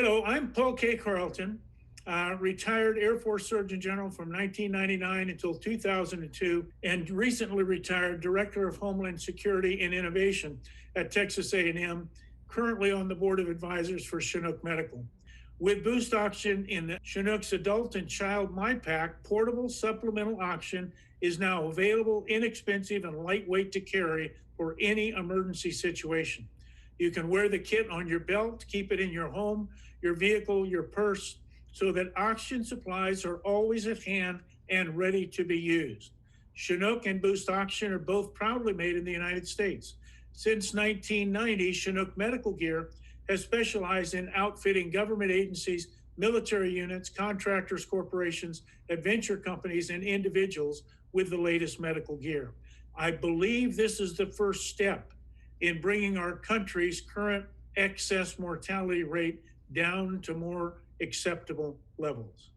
Hello, I'm Paul K. Carlton, retired Air Force Surgeon General from 1999 until 2002, and recently retired Director of Homeland Security and Innovation at Texas A&M, currently on the Board of Advisors for Chinook Medical. With boost oxygen in the Chinook's adult and child MyPack, portable supplemental oxygen is now available, inexpensive, and lightweight to carry for any emergency situation. You can wear the kit on your belt, keep it in your home, your vehicle, your purse, so that oxygen supplies are always at hand and ready to be used. Chinook and Boost Oxygen are both proudly made in the United States. Since 1990, Chinook Medical Gear has specialized in outfitting government agencies, military units, contractors, corporations, adventure companies, and individuals with the latest medical gear. I believe this is the first step in bringing our country's current excess mortality rate down to more acceptable levels.